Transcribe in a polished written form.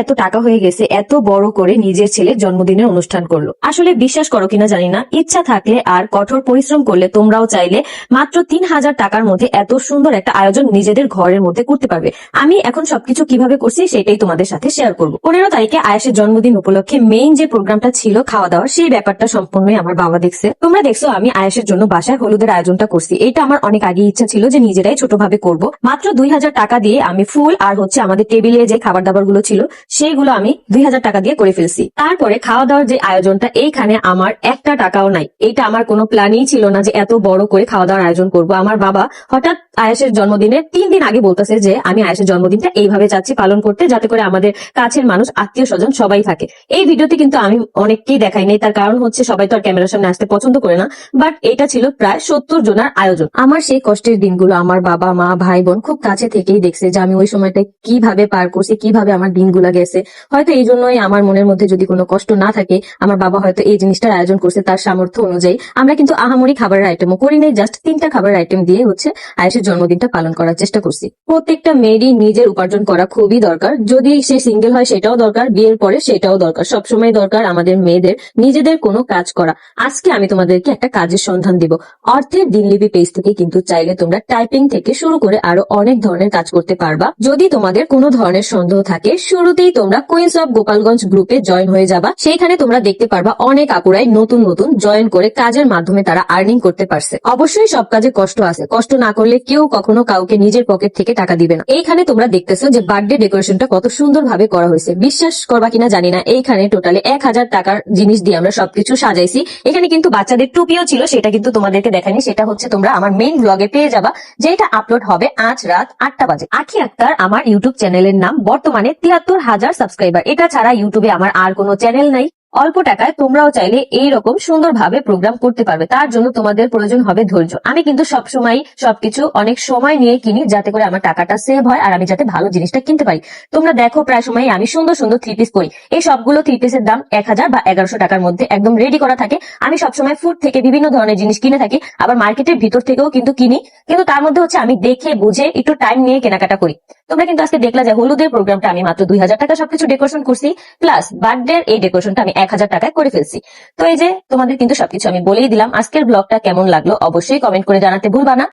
এত টাকা হয়ে গেছে, এত বড় করে নিজের ছেলের জন্মদিনের অনুষ্ঠান করলো। আসলে বিশ্বাস করো কিনা জানি না, ইচ্ছা থাকলে আর কঠোর পরিশ্রম করলে তোমরাও চাইলে মাত্র 3,000 টাকার মধ্যে এত সুন্দর একটা আয়োজন নিজেদের ঘরের মধ্যে করতে পারবে। আমি এখন সবকিছু কিভাবে করছি সেটাই তোমাদের সাথে শেয়ার করবো। 15 তারিখে আয়েশের জন্মদিন উপলক্ষে মেইন যে প্রোগ্রামটা ছিল খাওয়া দাওয়া, সেই ব্যাপারটা সম্পূর্ণই আমার বাবা দেখছে। তোমরা দেখছো আমি আয়েশের জন্য বাসায় হলুদের আয়োজনটা করছি। এটা আমার অনেক আগে ইচ্ছা ছিল যে নিজেরাই ছোটভাবে করব। মাত্র 2,000 টাকা দিয়ে আমি ফুল আর হচ্ছে আমাদের টেবিলে যে খাবার দাবার গুলো ছিল সেইগুলো আমি 2,000 টাকা দিয়ে করে ফেলছি। তারপরে খাওয়া দাওয়ার যে আয়োজনটা, এইখানে আমার একটা টাকাও নাই। এইটা আমার কোনো প্ল্যানই ছিল না যে এত বড় করে খাওয়া দাওয়ার আয়োজন করব। আমার বাবা হঠাৎ আয়েশের জন্মদিনের 3 দিন আগে বলতেছে যে আমি আয়েশের জন্মদিনটা এইভাবে চাচ্ছি পালন করতে, যাতে করে আমাদের কাছের মানুষ, আত্মীয় স্বজন সবাই থাকে। এই ভিডিওতে কিন্তু আমি অনেককেই দেখাই নাই, তার কারণ হচ্ছে সবাই তো আর ক্যামেরার সামনে আসতে পছন্দ করে না। বাট এটা ছিল প্রায় 70 জনের আয়োজন। আমার সেই কষ্টের দিনগুলো আমার বাবা মা ভাই বোন খুব কাছে থেকেই দেখছে যে আমি ওই সময়টা কিভাবে পার করছি, কিভাবে আমার দিনগুলো গেছে। হয়তো এই জন্যই আমার মনের মধ্যে যদি কোনো কষ্ট না থাকে, আমার বাবা হয়তো এই জিনিসটার আয়োজন করছে তার সামর্থ্য অনুযায়ী। আমরা কিন্তু আহামরি খাবারের আইটেমও করি নাই, জাস্ট 3টা খাবারের আইটেম দিয়ে হচ্ছে আয়েশের জন্মদিনটা পালন করার চেষ্টা করছি। প্রত্যেকটা মেয়েরই নিজের উপার্জন করা খুবই দরকার। যদি সে সিঙ্গেল হয় সেটাও দরকার, বিয়ের পরে সেটাও দরকার। সবসময় দরকার আমাদের মেয়েদের নিজেদের কোনো কাজ করা। আজকে আমি তোমাদেরকে একটা কাজের সন্ধান দিব। অর্থের দিনলিপি পেজ থেকে কিন্তু চাইলে তোমরা টাইপিং থেকে শুরু করে আরো অনেক ধরনের কাজ করতে পারবা। যদি তোমাদের কোনো ধরনের সন্দেহ থাকে, শুরুতেই তোমরা কুইন্স অফ গোপালগঞ্জ গ্রুপে জয়েন হয়ে যাবা। সেইখানে তোমরা দেখতে পারবা অনেক আপুরাই নতুন নতুন জয়েন করে কাজের মাধ্যমে তারা আর্নিং করতে পারছে। অবশ্যই সব কাজে কষ্ট আছে, কষ্ট না করলে কেউ কখনো কাউকে নিজের পকেট থেকে টাকা দিবে না। এইখানে তোমরা দেখতেছো যে বার্থডে ডেকোরেশনটা কত সুন্দর ভাবে করা হয়েছে। বিশ্বাস করবা কিনা জানি না, এইখানে টোটালি 1,000 টাকার জিনিস দিয়ে আমরা সবকিছু সাজাইছি। এখানে কিন্তু বাচ্চাদের টুপিও ছিল, সেটা কিন্তু তোমাদেরকে দেখানি। সেটা হচ্ছে তোমরা আমার মেইন ব্লগে পেয়ে যাবা, যেটা আপলোড হবে আজ রাত 8টা বাজে। আখি আক্তার আমার ইউটিউব চ্যানেলের নাম। বর্তমানে 73,000 সাবস্ক্রাইবার। এটা ছাড়া ইউটিউবে আমার আর কোনো চ্যানেল নাই। অল্প টাকায় তোমরাও চাইলে এইরকম সুন্দরভাবে প্রোগ্রাম করতে পারবে। তার জন্য তোমাদের প্রয়োজন হবে ধৈর্য। আমি কিন্তু সবসময় সবকিছু অনেক সময় নিয়ে কিনি, যাতে করে আমার টাকাটা সেভ হয় আর আমি যাতে ভালো জিনিসটা কিনতে পারি। তোমরা দেখো প্রায় সময় আমি সুন্দর সুন্দর 3 পিস পরি। এই সবগুলো 3 পিসের দাম 1,000 বা 1,100 টাকার মধ্যে একদম রেডি করা থাকে। আমি সবসময় ফুড থেকে বিভিন্ন ধরনের জিনিস কিনে থাকি, আবার মার্কেটের ভিতর থেকেও কিন্তু কিনি। কিন্তু তার মধ্যে হচ্ছে আমি দেখে বুঝে একটু টাইম নিয়ে কেনাকাটা করি। তোমরা কিন্তু আজকে দেখলা যে হলুদের প্রোগ্রামটা আমি মাত্র 2,000 টাকা সবকিছু ডেকোরেশন করছি, প্লাস বার্থডে এই ডেকোরেশনটা আমি 1,000 টাকায় করে ফেলছি। তো এই যে তোমাদের কিন্তু সবকিছু আমি বলেই দিলাম। আজকের ব্লগটা কেমন লাগলো অবশ্যই কমেন্ট করে জানাতে ভুলবা না।